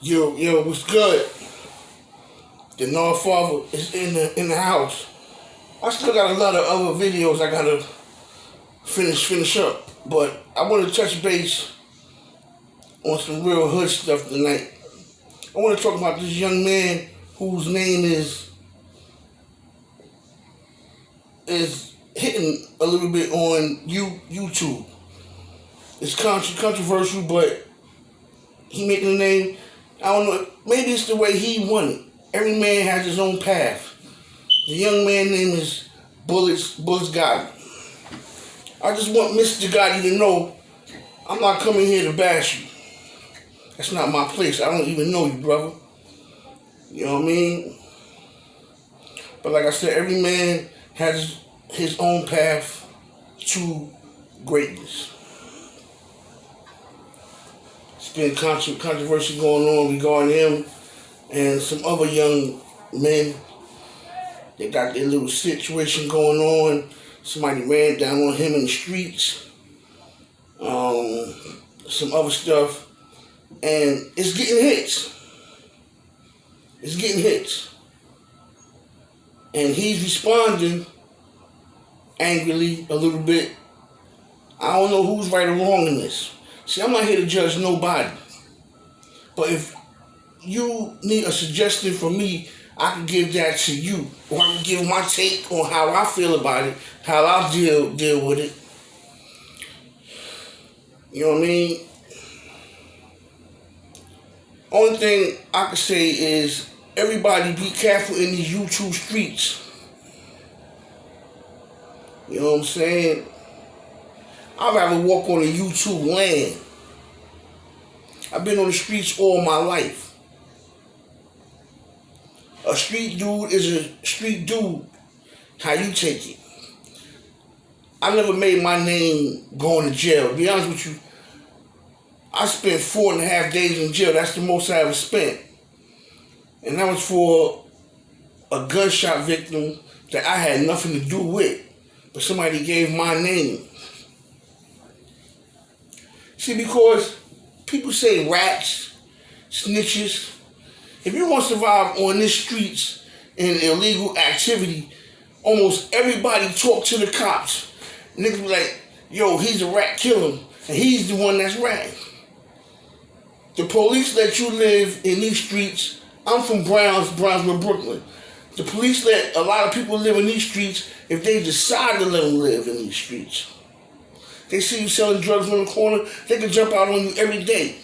Yo, what's good? The North Father is in the house. I still got a lot of other videos I gotta finish up, but I want to touch base on some real hood stuff tonight. I want to talk about this young man whose name is hitting a little bit on YouTube. It's controversial, but he making a name. I don't know. Maybe it's the way he want it. Every man has his own path. The young man's name is Bulletz Gotti. I just want Mr. Gotti to know I'm not coming here to bash you. That's not my place. I don't even know you, brother. You know what I mean? But like I said, every man has his own path to greatness. Been controversy going on regarding him and some other young men. They got their little situation going on. Somebody ran down on him in the streets. Some other stuff. And it's getting hits. It's getting hits. And he's responding angrily a little bit. I don't know who's right or wrong in this. See, I'm not here to judge nobody. But if you need a suggestion from me, I can give that to you. Or I can give my take on how I feel about it, how I deal with it. You know what I mean? Only thing I can say is everybody be careful in these YouTube streets. You know what I'm saying? I'd rather walk on the YouTube land. I've been on the streets all my life. A street dude is a street dude. How you take it? I never made my name going to jail. To be honest with you, I spent 4.5 days in jail. That's the most I ever spent. And that was for a gunshot victim that I had nothing to do with. But somebody gave my name. See, because people say rats, snitches. If you're going to survive on these streets in illegal activity, almost everybody talk to the cops. Niggas be like, yo, he's a rat, kill him. And he's the one that's ratting. The police let you live in these streets. I'm from Brownsvilkw Bklyn. The police let a lot of people live in these streets if they decide to let them live in these streets. They see you selling drugs on the corner, they can jump out on you every day.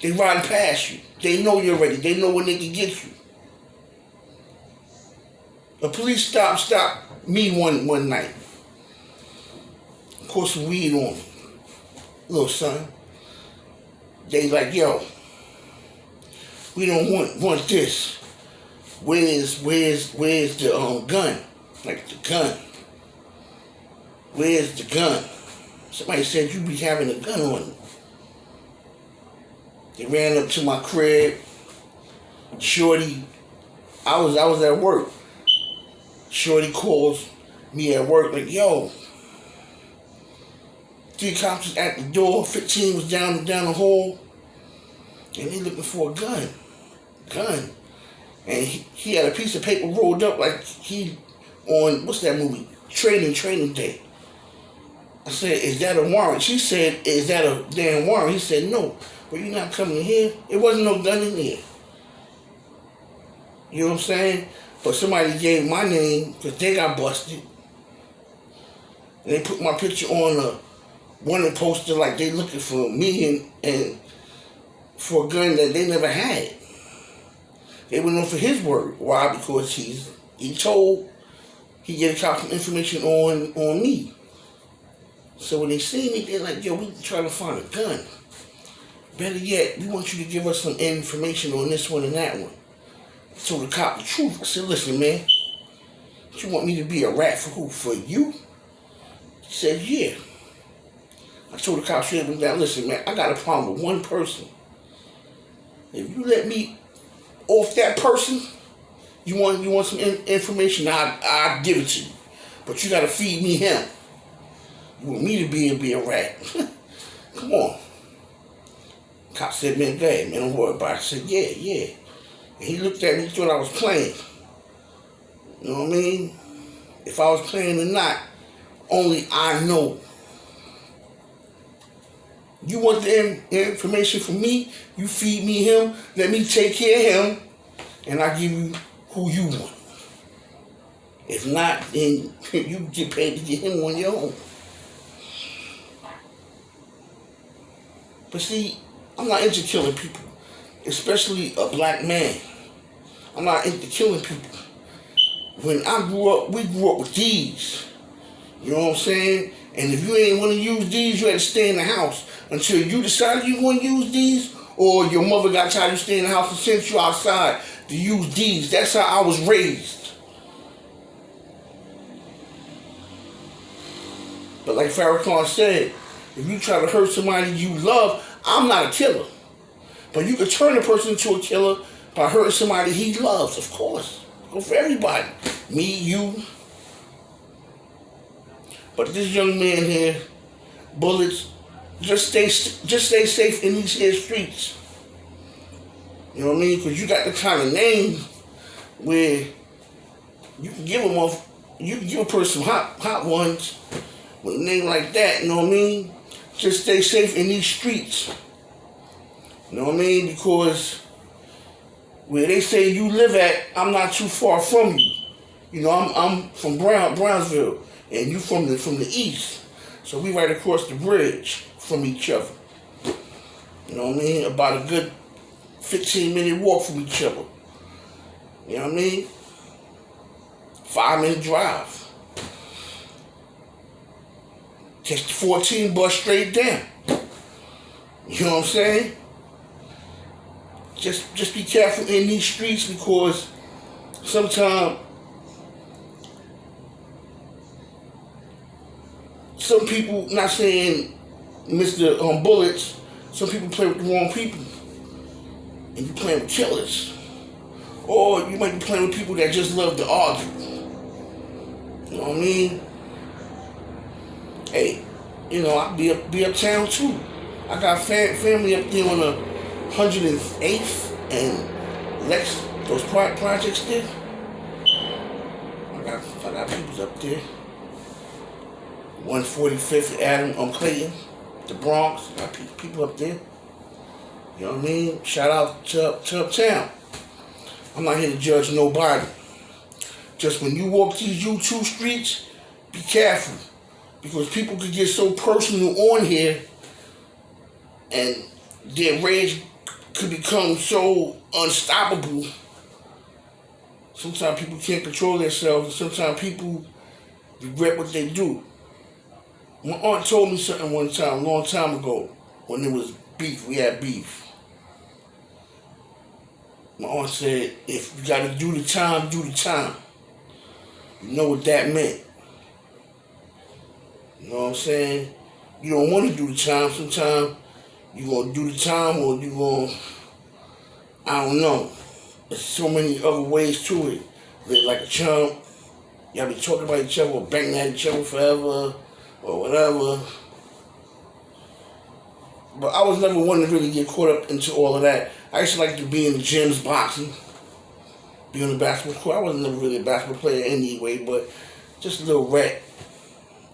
They riding past you. They know you're ready. They know when they can get you. The police stopped me one night. Pour some weed on me. Little son. They like, yo, we don't want this. Where's the gun? Like the gun. Where's the gun? Somebody said you be having a gun on you. They ran up to my crib. Shorty, I was at work. Shorty calls me at work like, yo, 3 cops was at the door, 15 was down the hall, and they looking for a gun. And he had a piece of paper rolled up like he on, what's that movie? Training Day. I said, is that a warrant? She said, is that a damn warrant? He said, no. Well, you're not coming in here. It wasn't no gun in here. You know what I'm saying? But somebody gave my name because they got busted. And they put my picture on a wanted poster like they looking for me and for a gun that they never had. They went on for his word. Why? Because he told he gave out some information on me. So when they see me, they're like, yo, we trying to find a gun. Better yet, we want you to give us some information on this one and that one. I told the cop the truth. I said, listen, man, you want me to be a rat for who? For you? He said, yeah. I told the cop straight up and down, listen, man, I got a problem with one person. If you let me off that person, you want some information, I'll give it to you. But you got to feed me him. You want me to be a rat. Come on. Cop said, man, go ahead, man, don't worry about it. I said, yeah. And he looked at me, thought I was playing. You know what I mean? If I was playing or not, only I know. You want the information from me, you feed me him, let me take care of him, and I give you who you want. If not, then you get paid to get him on your own. But see, I'm not into killing people, especially a black man. I'm not into killing people. When I grew up, we grew up with these. You know what I'm saying? And if you ain't want to use these, you had to stay in the house until you decided you want to use these, or your mother got tired of you staying in the house and sent you outside to use these. That's how I was raised. But like Farrakhan said, if you try to hurt somebody you love, I'm not a killer. But you can turn a person into a killer by hurting somebody he loves, of course. Go for everybody. Me, you. But this young man here, Bulletz, just stay safe in these here streets. You know what I mean? Because you got the kind of name where you can give them off, you can give a person hot ones with a name like that, you know what I mean? Just stay safe in these streets. You know what I mean? Because where they say you live at, I'm not too far from you. You know, I'm from Brownsvilkw, and you from the east. So we right across the bridge from each other. You know what I mean? About a good 15-minute walk from each other. You know what I mean? 5-minute drive. Catch the 14 bus straight down. You know what I'm saying? Just be careful in these streets, because sometimes some people, not saying Mr. Bulletz, some people play with the wrong people. And you playing with killers. Or you might be playing with people that just love to argue. You know what I mean? Hey, you know, I'll be uptown too. I got family up there on the 108th and Lex, those projects there. I got people up there. 145th Adam Clayton, the Bronx. I got people up there. You know what I mean? Shout out to uptown. I'm not here to judge nobody. Just when you walk these U2 streets, be careful. Because people could get so personal on here, and their rage could become so unstoppable. Sometimes people can't control themselves, and sometimes people regret what they do. My aunt told me something one time, a long time ago, when there was beef, we had beef. My aunt said, if you gotta do the time, do the time. You know what that meant. You know what I'm saying? You don't want to do the time. Sometimes you're going to do the time, or you're going to, I don't know. There's so many other ways to it. Live like a chump. Y'all be talking about each other or banging at each other forever or whatever. But I was never one to really get caught up into all of that. I used to like to be in the gyms boxing, be on the basketball court. I wasn't never really a basketball player anyway, but just a little rat.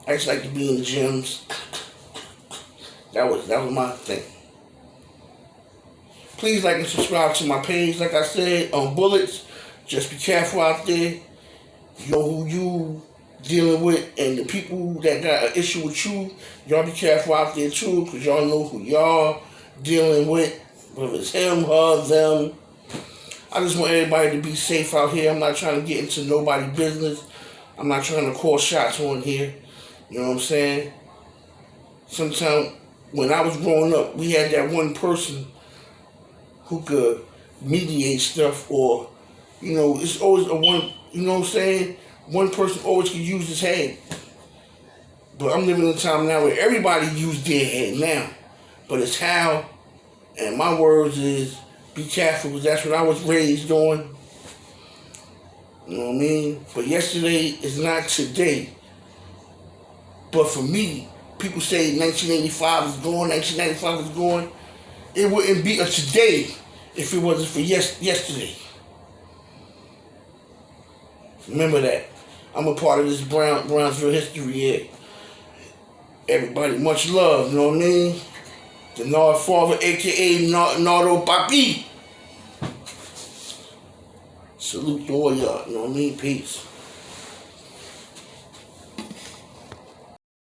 I just like to be in the gyms. That was my thing. Please like and subscribe to my page. Like I said, on Bulletz, just be careful out there. You know who you dealing with, and the people that got an issue with you, y'all be careful out there too, because y'all know who y'all dealing with, whether it's him, her, them. I just want everybody to be safe out here. I'm not trying to get into nobody's business. I'm not trying to call shots on here. You know what I'm saying? Sometimes when I was growing up, we had that one person who could mediate stuff, or, you know, it's always a one, you know what I'm saying? One person always can use his head. But I'm living in a time now where everybody use their head now. But it's how, and my words is, be careful, because that's what I was raised on. You know what I mean? But yesterday is not today. But for me, people say 1985 is gone, 1995 is gone. it wouldn't be a today if it wasn't for yesterday. Remember that. I'm a part of this Brownsville history here. Everybody, much love, you know what I mean? The Nard Father, a.k.a. Nardo Papi. Salute to all y'all, you know what I mean? Peace.